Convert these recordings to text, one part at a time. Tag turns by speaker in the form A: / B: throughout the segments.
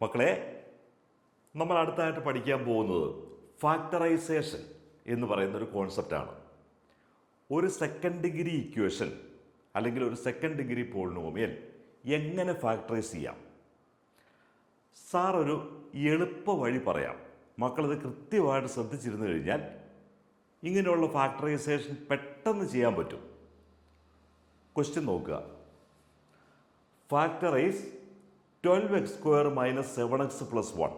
A: മക്കളെ, നമ്മൾ അടുത്തായിട്ട് പഠിക്കാൻ പോകുന്നത് ഫാക്ടറൈസേഷൻ എന്ന് പറയുന്ന ഒരു കോൺസെപ്റ്റാണ്. ഒരു സെക്കൻഡ് ഡിഗ്രി ഇക്വേഷൻ അല്ലെങ്കിൽ ഒരു സെക്കൻഡ് ഡിഗ്രി പോളിനോമിയൽ എങ്ങനെ ഫാക്ടറൈസ് ചെയ്യാം. സാർ ഒരു എളുപ്പ വഴി പറയാം. മക്കളിത് കൃത്യമായിട്ട് ശ്രദ്ധിച്ചിരുന്നു കഴിഞ്ഞാൽ ഇങ്ങനെയുള്ള ഫാക്ടറൈസേഷൻ പെട്ടെന്ന് ചെയ്യാൻ പറ്റും. ക്വസ്റ്റ്യൻ നോക്കുക. Factorise 12x² - 7x + 1.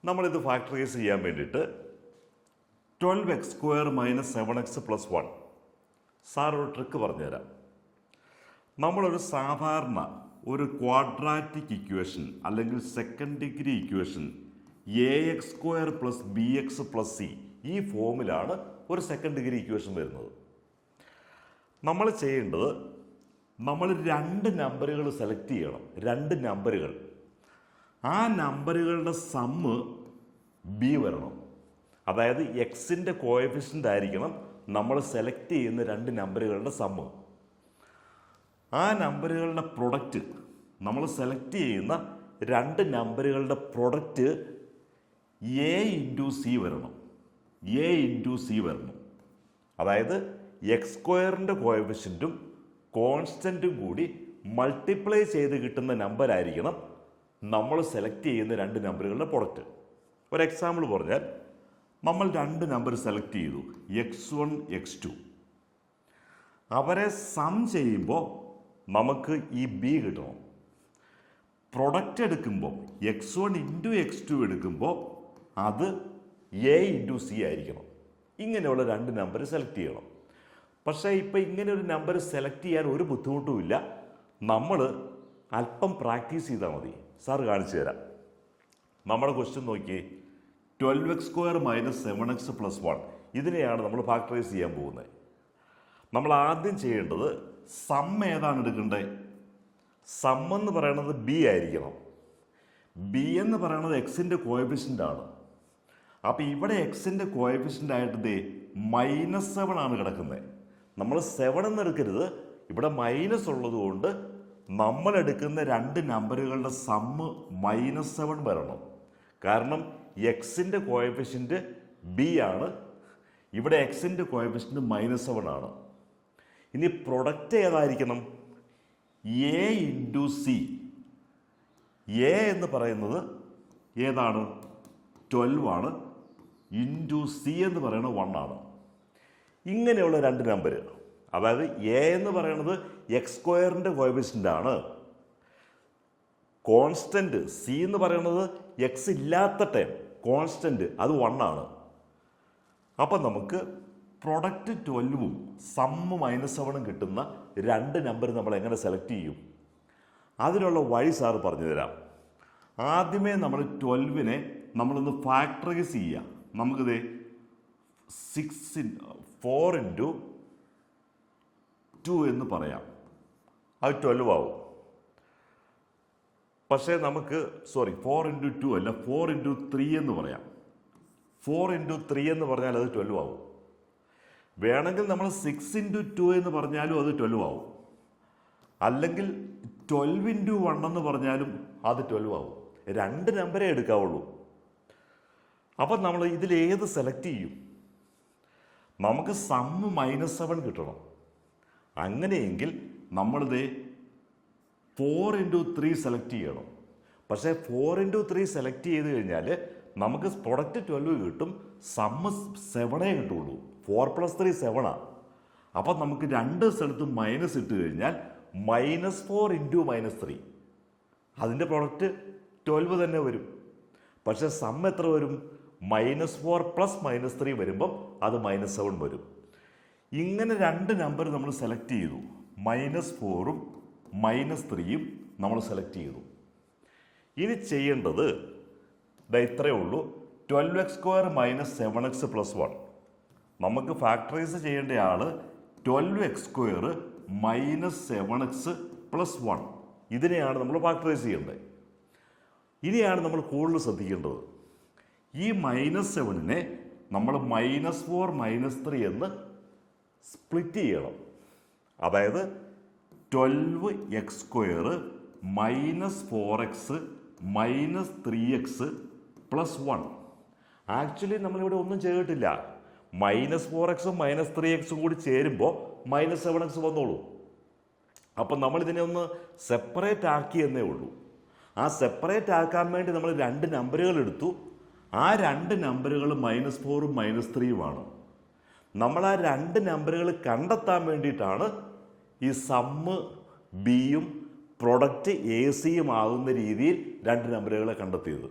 A: നമ്മളിത് ഫാക്ടറൈസ് ചെയ്യാൻ വേണ്ടിയിട്ട് 12x² - 7x + 1. സാർ ഒരു ട്രിക്ക് പറഞ്ഞുതരാം. നമ്മളൊരു സാധാരണ ഒരു ക്വാഡ്രാറ്റിക് ഇക്വേഷൻ അല്ലെങ്കിൽ second degree equation ax² + bx + c ഈ ഫോമിലാണ് ഒരു സെക്കൻഡ് ഡിഗ്രി ഇക്വേഷൻ വരുന്നത്. നമ്മൾ ചെയ്യേണ്ടത്, നമ്മൾ രണ്ട് നമ്പറുകൾ സെലക്ട് ചെയ്യണം. രണ്ട് നമ്പറുകൾ, ആ നമ്പറുകളുടെ സമ്മ് ബി വരണം. അതായത് എക്സിൻ്റെ കോഎഫിഷ്യൻ്റ് ആയിരിക്കണം നമ്മൾ സെലക്ട് ചെയ്യുന്ന രണ്ട് നമ്പറുകളുടെ സമ്മ്. ആ നമ്പറുകളുടെ പ്രൊഡക്റ്റ്, നമ്മൾ സെലക്ട് ചെയ്യുന്ന രണ്ട് നമ്പറുകളുടെ പ്രൊഡക്റ്റ് a × c വരണം. a × c വരണം. അതായത് x² കോഎഫിഷ്യൻറ്റും കോൺസ്റ്റൻറ്റും കൂടി മൾട്ടിപ്ലൈ ചെയ്ത് കിട്ടുന്ന നമ്പറായിരിക്കണം നമ്മൾ സെലക്ട് ചെയ്യുന്ന രണ്ട് നമ്പറുകളുടെ പ്രൊഡക്റ്റ്. ഒരു എക്സാമ്പിൾ പറഞ്ഞാൽ, നമ്മൾ രണ്ട് നമ്പർ സെലക്ട് ചെയ്തു, x1 x2. അവരെ സം ചെയ്യുമ്പോൾ നമുക്ക് ഈ ബി കിട്ടണം. പ്രൊഡക്റ്റ് എടുക്കുമ്പോൾ x1 × x2 എടുക്കുമ്പോൾ അത് a × c ആയിരിക്കണം. ഇങ്ങനെയുള്ള രണ്ട് നമ്പർ സെലക്ട് ചെയ്യണം. പക്ഷേ ഇപ്പം ഇങ്ങനെ ഒരു നമ്പർ സെലക്ട് ചെയ്യാൻ ഒരു ബുദ്ധിമുട്ടുമില്ല. നമ്മൾ അല്പം പ്രാക്ടീസ് ചെയ്താൽ മതി. സാർ കാണിച്ചു തരാം. നമ്മുടെ ക്വസ്റ്റ്യൻ നോക്കിയേ. 12x² - 7x + 1 ഇതിനെയാണ് നമ്മൾ ഫാക്ടറൈസ് ചെയ്യാൻ പോകുന്നത്. നമ്മൾ ആദ്യം ചെയ്യേണ്ടത് സം ഏതാണ് എടുക്കേണ്ടത്? സം എന്ന് പറയുന്നത് ബി ആയിരിക്കണം. ബി എന്ന് പറയുന്നത് എക്സിൻ്റെ കോഎഫിഷ്യൻ്റ് ആണ്. അപ്പോൾ ഇവിടെ എക്സിൻ്റെ കോഎഫിഷ്യൻ്റ് ആയിട്ട് -7 ആണ് കിടക്കുന്നത്. നമ്മൾ 7 എന്ന് എടുക്കരുത്, ഇവിടെ മൈനസ് ഉള്ളത് കൊണ്ട് നമ്മൾ എടുക്കുന്ന രണ്ട് നമ്പറുകളുടെ സമ്മ് -7 വരണം. കാരണം എക്സിൻ്റെ കോഎഫിഷ്യൻ്റ് ബി ആണ്, ഇവിടെ എക്സിൻ്റെ കോഎഫിഷ്യൻ്റ് -7 ആണ്. ഇനി പ്രൊഡക്റ്റ് ഏതായിരിക്കണം? a × c. a എന്ന് പറയുന്നത് ഏതാണ്? 12 ആണ്. × c എന്ന് പറയുന്നത് 1 ആണ്. ഇങ്ങനെയുള്ള രണ്ട് നമ്പർ, അതായത് a എന്ന് പറയുന്നത് x² കോഎഫിഷ്യൻ്റ് ആണ്, കോൺസ്റ്റൻറ്റ് c എന്ന് പറയുന്നത് എക്സ് ഇല്ലാത്ത ടൈം കോൺസ്റ്റൻറ്റ് അത് 1 ആണ്. അപ്പം നമുക്ക് പ്രൊഡക്റ്റ് 12ഉം സമ്മ് -7 കിട്ടുന്ന രണ്ട് നമ്പർ നമ്മൾ എങ്ങനെ സെലക്ട് ചെയ്യും? അതിനുള്ള വഴി സാറ് പറഞ്ഞു തരാം. ആദ്യമേ നമ്മൾ 12നെ നമ്മളൊന്ന് ഫാക്ടറൈസ് ചെയ്യുക. നമുക്കിത് 4 × 2 എന്ന് പറയാം. അത് 12 ആവും. പക്ഷേ നമുക്ക് 4 × 2 അല്ല, 4 × 3 എന്ന് പറയാം. 4 × 3 എന്ന് പറഞ്ഞാൽ അത് 12 ആവും. വേണമെങ്കിൽ നമ്മൾ 6 × 2 എന്ന് പറഞ്ഞാലും അത് 12 ആവും. അല്ലെങ്കിൽ 12 × 1 എന്ന് പറഞ്ഞാലും അത് 12 ആവും. രണ്ട് നമ്പരേ എടുക്കാവുള്ളൂ. അപ്പം നമ്മൾ ഇതിലേത് സെലക്ട് ചെയ്യും? നമുക്ക് സമ്മ് -7 കിട്ടണം. അങ്ങനെയെങ്കിൽ നമ്മളിത് 4 × 3 സെലക്ട് ചെയ്യണം. പക്ഷേ 4 × 3 സെലക്ട് ചെയ്ത് കഴിഞ്ഞാൽ നമുക്ക് പ്രൊഡക്റ്റ് 12 കിട്ടും, സമ്മ് 7 കിട്ടുള്ളൂ. 4 + 3 7 ആണ്. അപ്പം നമുക്ക് രണ്ട് സ്ഥലത്തും മൈനസ് ഇട്ട് കഴിഞ്ഞാൽ -4 × -3 അതിൻ്റെ പ്രൊഡക്റ്റ് 12 തന്നെ വരും. പക്ഷേ സമ്മ് എത്ര വരും? -4 + -3 വരുമ്പം അത് -7 വരും. ഇങ്ങനെ രണ്ട് നമ്പർ നമ്മൾ സെലക്ട് ചെയ്തു. -4ഉം -3ഉം നമ്മൾ സെലക്ട് ചെയ്തു. ഇനി ചെയ്യേണ്ടത് ഇത്രയേ ഉള്ളൂ. 12x² - 7x + 1. നമുക്ക് ഫാക്ടറൈസ് ചെയ്യേണ്ട ആൾ 12x² - 7x + 1 ഇതിനെയാണ് നമ്മൾ ഫാക്ടറൈസ് ചെയ്യേണ്ടത്. ഇനിയാണ് നമ്മൾ കൂടുതൽ ശ്രദ്ധിക്കേണ്ടത്. ഈ -7നെ നമ്മൾ -4 -3 എന്ന് സ്പ്ലിറ്റ് ചെയ്യണം. അതായത് 12x² - 4x -3x + 1. ആക്ച്വലി നമ്മളിവിടെ ഒന്നും ചെയ്തിട്ടില്ല. -4x -3x കൂടി ചേരുമ്പോൾ -7x വന്നോളൂ. അപ്പം നമ്മളിതിനെ ഒന്ന് സെപ്പറേറ്റ് ആക്കി എന്നേ ഉള്ളൂ. ആ സെപ്പറേറ്റ് ആക്കാൻ വേണ്ടി നമ്മൾ 2 നമ്പറുകൾ എടുത്തു. ആ 2 നമ്പറുകൾ -4ഉം -3യുമാണ്. നമ്മൾ ആ 2 നമ്പറുകൾ കണ്ടെത്താൻ വേണ്ടിയിട്ടാണ് ഈ സമ്മ് ബിയും പ്രൊഡക്റ്റ് എ സിയും ആകുന്ന രീതിയിൽ 2 നമ്പറുകളെ കണ്ടെത്തിയത്.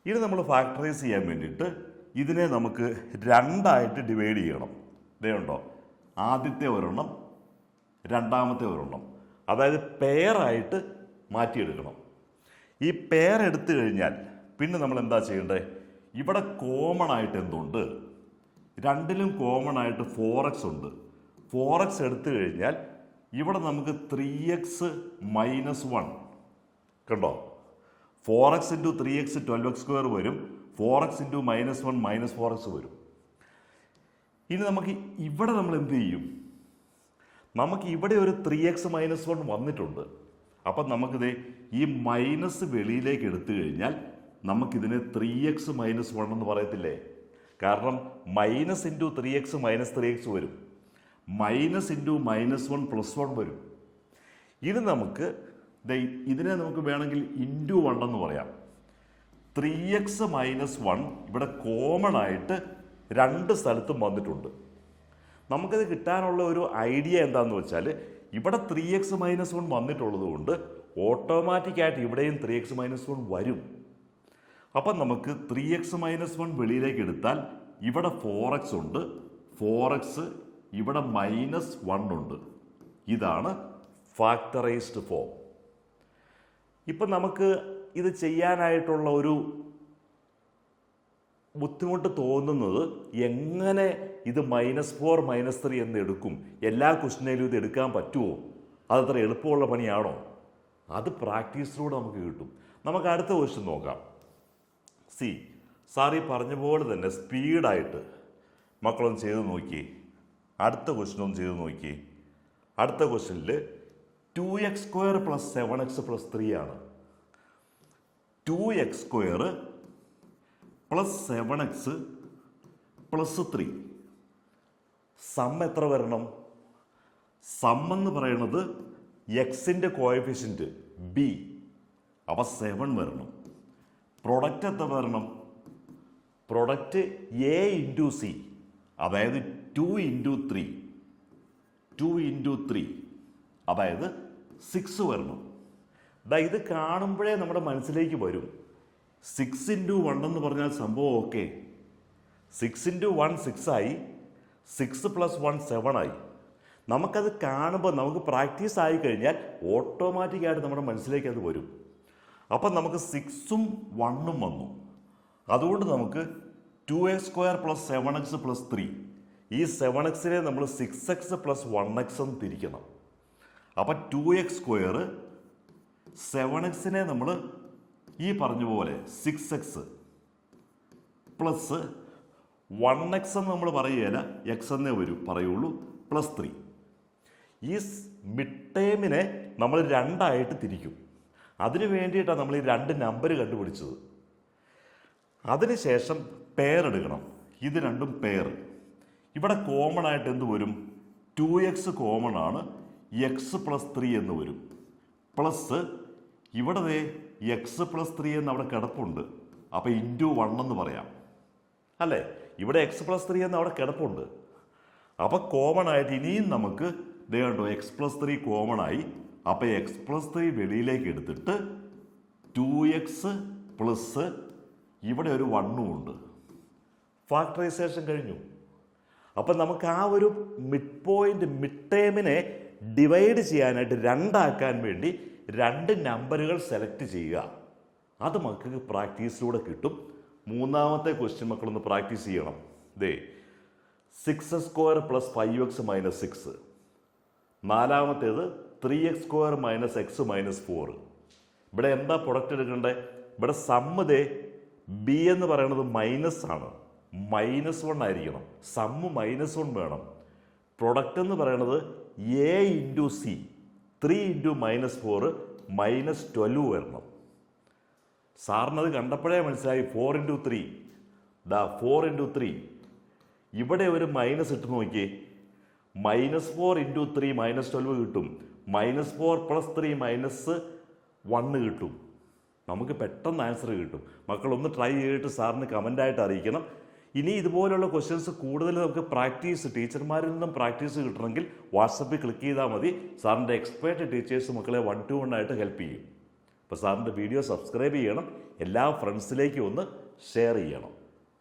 A: ഇനി നമ്മൾ ഫാക്ടറൈസ് ചെയ്യാൻ വേണ്ടിയിട്ട് ഇതിനെ നമുക്ക് 2ആയിട്ട് ഡിവൈഡ് ചെയ്യണം. ഇതേയുണ്ടോ, ആദ്യത്തെ ഒരെണ്ണം, രണ്ടാമത്തെ ഒരെണ്ണം, അതായത് പെയറായിട്ട് മാറ്റിയെടുക്കണം. ഈ പെയർ എടുത്തു കഴിഞ്ഞാൽ പിന്നെ നമ്മൾ എന്താ ചെയ്യേണ്ടത്? ഇവിടെ കോമൺ ആയിട്ട് എന്തുണ്ട്? രണ്ടിലും കോമൺ ആയിട്ട് 4x ഉണ്ട്. 4x എടുത്തു കഴിഞ്ഞാൽ ഇവിടെ നമുക്ക് 3x -1 കണ്ടോ. 4x × 3x 12x² വരും. 4x × -1 -4x വരും. ഇനി നമുക്ക് ഇവിടെ നമ്മൾ എന്ത് ചെയ്യും? നമുക്ക് ഇവിടെ ഒരു 3x -1 വന്നിട്ടുണ്ട്. അപ്പം നമുക്കിത് ഈ മൈനസ് വെളിയിലേക്ക് എടുത്തു കഴിഞ്ഞാൽ നമുക്കിതിനെ 3x -1 എന്ന് പറയത്തില്ലേ? കാരണം -3x -3x വരും. -1 +1 വരും. ഇനി നമുക്ക് ഇതിനെ നമുക്ക് വേണമെങ്കിൽ ×1 എന്ന് പറയാം. 3x -1 ഇവിടെ കോമൺ ആയിട്ട് 2 സ്ഥലത്തും വന്നിട്ടുണ്ട്. നമുക്കത് കിട്ടാനുള്ള ഒരു ഐഡിയ എന്താണെന്ന് വെച്ചാൽ ഇവിടെ 3x -1 വന്നിട്ടുള്ളത് കൊണ്ട് ഓട്ടോമാറ്റിക്കായിട്ട് ഇവിടെയും 3x -1 വരും. അപ്പം നമുക്ക് 3x -1 വെളിയിലേക്ക് എടുത്താൽ ഇവിടെ 4x ഉണ്ട്. 4x ഇവിടെ -1 ഉണ്ട്. ഇതാണ് ഫാക്ടറൈസ്ഡ് ഫോം. ഇപ്പം നമുക്ക് ഇത് ചെയ്യാനായിട്ടുള്ള ഒരു ബുദ്ധിമുട്ട് തോന്നുന്നത് എങ്ങനെ ഇത് -4 -3 എന്ന് എടുക്കും? എല്ലാ ക്വസ്റ്റിനേലും ഇത് എടുക്കാൻ പറ്റുമോ? അതത്ര എളുപ്പമുള്ള പണിയാണോ? അത് പ്രാക്ടീസിലൂടെ നമുക്ക് കിട്ടും. നമുക്ക് അടുത്ത ക്വസ്റ്റ്യൻ നോക്കാം. സാർ ഈ പറഞ്ഞ പോലെ തന്നെ സ്പീഡായിട്ട് മക്കളൊന്ന് ചെയ്ത് നോക്കി. അടുത്ത ക്വസ്റ്റ്യൻ ഒന്ന് ചെയ്ത് നോക്കി. അടുത്ത ക്വസ്റ്റ്യനിൽ 2x² + 7x + 3 ആണ്. 2x² + 7x + 3 സം എത്ര വരണം? സം എന്ന് പറയുന്നത് എക്സിൻ്റെ കോഎഫിഷ്യൻറ്റ് b, അപ്പോൾ 7 വരണം. പ്രൊഡക്റ്റ് എത്ര വരണം? പ്രൊഡക്റ്റ് a × c, അതായത് 2 × 3 അതായത് 6 വരണം. ഇത് കാണുമ്പോഴേ നമ്മുടെ മനസ്സിലേക്ക് വരും 6 × 1 എന്ന് പറഞ്ഞാൽ സംഭവം ഓക്കെ. 6 × 1 6 ആയി, 6 + 1 7 ആയി. നമുക്കത് കാണുമ്പോൾ നമുക്ക് പ്രാക്ടീസ് ആയി കഴിഞ്ഞാൽ ഓട്ടോമാറ്റിക്കായിട്ട് നമ്മുടെ മനസ്സിലേക്ക് അത് വരും. അപ്പം നമുക്ക് 6ഉം 1ഉം വന്നു. അതുകൊണ്ട് നമുക്ക് 2x² + 7x + 3, ഈ 7xനെ നമ്മൾ 6x + 1x എന്ന് തിരിക്കണം. അപ്പം 2x² 7xനെ നമ്മൾ ഈ പറഞ്ഞ പോലെ 6x + 1x എന്ന് നമ്മൾ പറയുകയില്ല, എക്സ് എന്നേ പറയുള്ളൂ, +3. ഈ മിഡ് ടേമിനെ നമ്മൾ 2ആയിട്ട് തിരിക്കും. അതിനു വേണ്ടിയിട്ടാണ് നമ്മൾ ഈ 2 നമ്പർ കണ്ടുപിടിച്ചത്. അതിനുശേഷം പെയർ എടുക്കണം. ഇത് രണ്ടും പെയർ. ഇവിടെ കോമൺ ആയിട്ട് എന്ത് വരും? 2x കോമൺ ആണ്, x + 3 എന്ന് വരും. പ്ലസ് ഇവിടെ x + 3 എന്ന് അവിടെ കിടപ്പുണ്ട്. അപ്പോൾ ×1 എന്ന് പറയാം അല്ലേ? ഇവിടെ x + 3 എന്ന് അവിടെ കിടപ്പുണ്ട്. അപ്പോൾ കോമൺ ആയിട്ട് ഇനിയും നമുക്ക് കണ്ടോ x + 3 കോമൺ ആയി. അപ്പോൾ x + 3 വെളിയിലേക്ക് എടുത്തിട്ട് 2x പ്ലസ് ഇവിടെ ഒരു 1ഉം ഉണ്ട്. ഫാക്ടറൈസേഷൻ കഴിഞ്ഞു. അപ്പം നമുക്ക് ആ ഒരു മിഡ് ടേമിനെ ഡിവൈഡ് ചെയ്യാനായിട്ട് 2 ആക്കാൻ വേണ്ടി 2 നമ്പറുകൾ സെലക്ട് ചെയ്യുക. അത് മക്കൾക്ക് പ്രാക്ടീസിലൂടെ കിട്ടും. മൂന്നാമത്തെ ക്വസ്റ്റ്യൻ മക്കളൊന്ന് പ്രാക്ടീസ് ചെയ്യണം. 6x² + 5x - 6. നാലാമത്തേത് 3x² - x - 4. ഇവിടെ എന്താ പ്രൊഡക്റ്റ് എടുക്കേണ്ടത്? ഇവിടെ സമ്മ് ബി എന്ന് പറയുന്നത് മൈനസ് ആണ്, -1 ആയിരിക്കണം. സമ്മ് -1 വേണം. പ്രൊഡക്റ്റ് എന്ന് പറയുന്നത് a × c, 3 × -4 -12 വരണം. സാറിനത് കണ്ടപ്പോഴേ മനസ്സിലായി 4 × 3 4 × 3. ഇവിടെ ഒരു മൈനസ് ഇട്ട് നോക്കിയേ. -4 × 3 -12 കിട്ടും. -4 + 3 -1 കിട്ടും. നമുക്ക് പെട്ടെന്ന് ആൻസർ കിട്ടും. മക്കളൊന്ന് ട്രൈ ചെയ്തിട്ട് സാറിന് കമൻ്റായിട്ട് അറിയിക്കണം. ഇനി ഇതുപോലുള്ള ക്വസ്റ്റ്യൻസ് കൂടുതൽ നമുക്ക് ടീച്ചർമാരിൽ നിന്നും പ്രാക്ടീസ് കിട്ടണമെങ്കിൽ വാട്സപ്പിൽ ക്ലിക്ക് ചെയ്താൽ മതി. സാറിൻ്റെ എക്സ്പേർട്ട് ടീച്ചേഴ്സ് മക്കളെ 1-to-1 ആയിട്ട് ഹെൽപ്പ് ചെയ്യും. അപ്പോൾ സാറിൻ്റെ വീഡിയോ സബ്സ്ക്രൈബ് ചെയ്യണം. എല്ലാ ഫ്രണ്ട്സിലേക്കും ഒന്ന് ഷെയർ ചെയ്യണം.